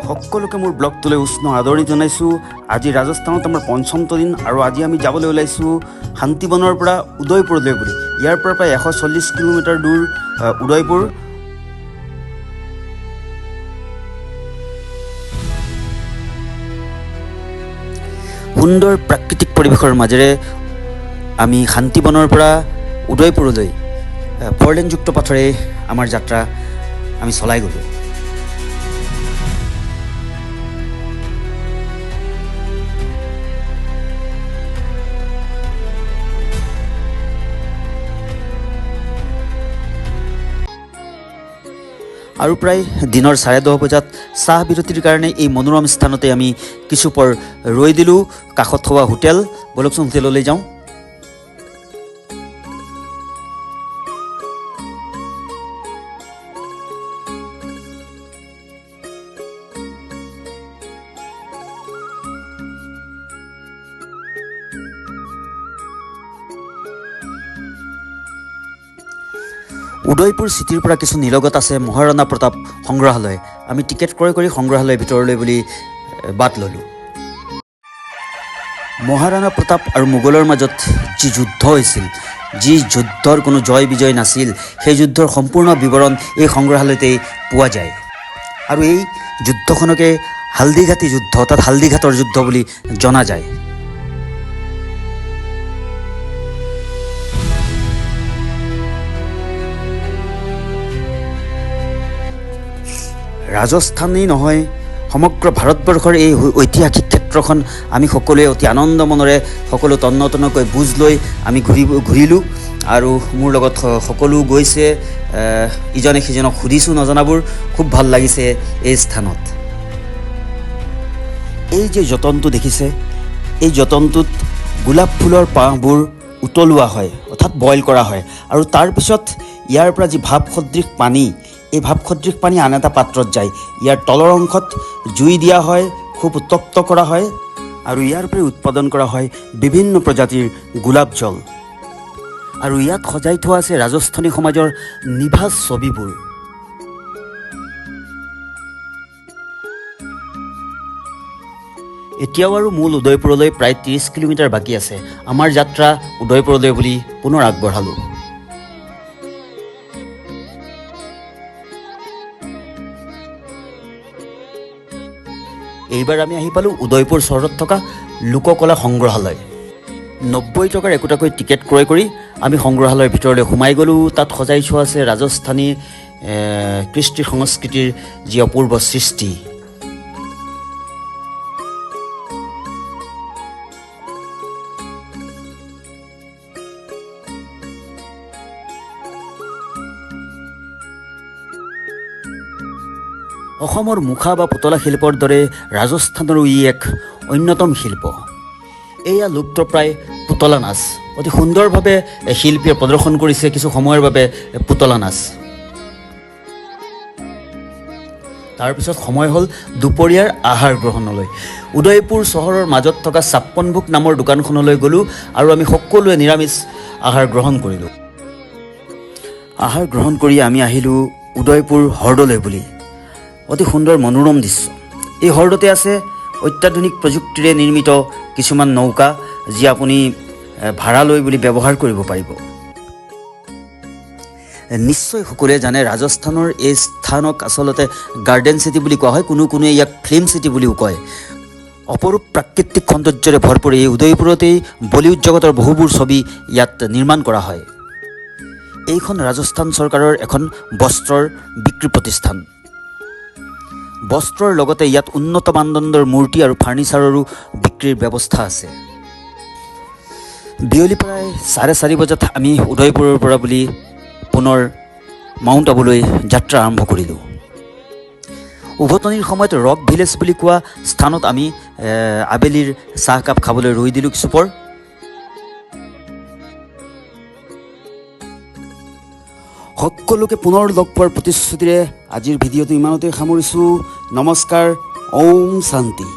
সকলোকে মোৰ ব্লগটোলৈ উষ্ণ আদৰণি জনাইছোঁ। আজি ৰাজস্থানত আমাৰ পঞ্চমটো দিন আৰু আজি আমি যাবলৈ ওলাইছোঁ শান্তিবনৰ পৰা উদয়পুৰলৈ বুলি। ইয়াৰ পৰা প্ৰায় 140 কিলোমিটাৰ দূৰ উদয়পুৰ। সুন্দৰ প্ৰাকৃতিক পৰিৱেশৰ মাজেৰে আমি শান্তিবনৰ পৰা উদয়পুৰলৈ ফৰলেনযুক্ত পথৰে আমাৰ যাত্ৰা আমি চলাই গ'লোঁ। আৰু প্ৰায় দিনৰ 10:30 বজাত চাহ বিৰতিৰ কাৰণে এই মনোৰম স্থানতে আমি কিছু পৰ ৰৈ দিলোঁ। কাষত থকা হোটেল, বলকচোন হোটেললৈ যাওঁ। উদয়পুৰ চিটিৰ পৰা কিছু নিলগত আছে মহাৰাণা প্ৰতাপ সংগ্ৰহালয়। আমি টিকেট ক্ৰয় কৰি সংগ্ৰহালয়ৰ ভিতৰলৈ বুলি বাট ল'লোঁ। মহাৰাণা প্ৰতাপ আৰু মোগলৰ মাজত যি যুদ্ধ হৈছিল, যি যুদ্ধৰ কোনো জয় বিজয় নাছিল, সেই যুদ্ধৰ সম্পূৰ্ণ বিৱৰণ এই সংগ্ৰহালয়তেই পোৱা যায়। আৰু এই যুদ্ধখনকে হালদিঘাটী যুদ্ধ, অৰ্থাৎ হালদিঘাটৰ যুদ্ধ বুলি জনা যায়। ৰাজস্থানেই নহয়, সমগ্ৰ ভাৰতবৰ্ষৰ এই ঐতিহাসিক ক্ষেত্ৰখন আমি সকলোৱে অতি আনন্দ মনেৰে সকলো তন্নতন্নকৈ বুজ লৈ আমি ঘূৰিলোঁ। আৰু মোৰ লগত সকলো গৈছে, ইজনে সিজনক সুধিছোঁ নজনাবোৰ। খুব ভাল লাগিছে এই স্থানত। এই যে যতনটো দেখিছে, এই যতনটোত গোলাপ ফুলৰ পাহবোৰ উতলোৱা হয়, অৰ্থাৎ বইল কৰা হয়। আৰু তাৰপিছত ইয়াৰ পৰা যি ভাপ সদৃশ পানী, এই ভাপ সদৃশ পানী আন এটা পাত্ৰত যায়। ইয়াৰ তলৰ অংশত জুই দিয়া হয়, খুব উত্তপ্ত কৰা হয় আৰু ইয়াৰ পৰাই উৎপাদন কৰা হয় বিভিন্ন প্ৰজাতিৰ গোলাপ জল। আৰু ইয়াত সজাই থোৱা আছে ৰাজস্থানী সমাজৰ নিভাঁজ ছবিবোৰ। এতিয়াও আৰু মূল উদয়পুৰলৈ প্ৰায় 30 কিলোমিটাৰ বাকী আছে। আমাৰ যাত্ৰা উদয়পুৰলৈ বুলি পুনৰ আগবঢ়ালোঁ। এইবাৰ আমি আহি পালোঁ উদয়পুৰ চহৰত থকা লোককলা সংগ্ৰহালয়। 90 টকাৰ একোটাকৈ টিকেট ক্ৰয় কৰি আমি সংগ্ৰহালয়ৰ ভিতৰলৈ সোমাই গ'লোঁ। তাত সজাই থোৱা আছে ৰাজস্থানী কৃষ্টি সংস্কৃতিৰ যি অপূৰ্ব সৃষ্টি। অসমৰ মুখা বা পুতলা শিল্পৰ দৰে ৰাজস্থানৰো ই এক অন্যতম শিল্প। এয়া লুপ্তপ্ৰায় পুতলা নাচ। অতি সুন্দৰভাৱে শিল্পীয়ে প্ৰদৰ্শন কৰিছে কিছু সময়ৰ বাবে পুতলা নাচ। তাৰপিছত সময় হ'ল দুপৰীয়াৰ আহাৰ গ্ৰহণলৈ। উদয়পুৰ চহৰৰ মাজত থকা 56 ভোগ নামৰ দোকানখনলৈ গ'লোঁ আৰু আমি সকলোৱে নিৰামিষ আহাৰ গ্ৰহণ কৰিলোঁ। আহাৰ গ্ৰহণ কৰি আমি আহিলোঁ উদয়পুৰ হ্ৰদলৈ বুলি। অতি সুন্দৰ মনোৰম দৃশ্য। এই হ্ৰদতে আছে অত্যাধুনিক প্ৰযুক্তিৰে নিৰ্মিত কিছুমান নৌকা, যি আপুনি ভাড়া লৈ বুলি ব্যৱহাৰ কৰিব পাৰিব। নিশ্চয় সকলোৱে জানে ৰাজস্থানৰ এই স্থানক আচলতে গাৰ্ডেন চিটি বুলি কোৱা হয়। কোনোৱে ইয়াক ফিল্ম চিটি বুলিও কয়। অপৰূপ প্ৰাকৃতিক সৌন্দৰ্যৰে ভৰপূৰ এই উদয়পুৰতেই বলিউড জগতৰ বহুবোৰ ছবি ইয়াত নিৰ্মাণ কৰা হয়। এইখন ৰাজস্থান চৰকাৰৰ এখন বস্ত্ৰৰ বিক্ৰী প্ৰতিষ্ঠান। বস্ত্ৰৰ লগতে ইয়াত উন্নত মানদণ্ডৰ মূৰ্তি আৰু ফাৰ্ণিচাৰৰো বিক্ৰীৰ ব্যৱস্থা আছে। বিয়লি প্ৰায় 4:30 বজাত আমি উদয়পুৰৰ পৰা বুলি পুনৰ মাউণ্ট আবুলৈ যাত্ৰা আৰম্ভ কৰিলোঁ। উভতনিৰ সময়ত ৰক ভিলেজ বুলি কোৱা স্থানত আমি আবেলিৰ চাহকাপ খাবলৈ ৰৈ দিলোঁ কিছু পৰ। সকলোকে পুনৰ লগ পোৱাৰ প্ৰতিশ্ৰুতিৰে আজিৰ ভিডিঅ'টো ইমানতে সামৰিছোঁ। নমস্কাৰ, ওম শান্তি।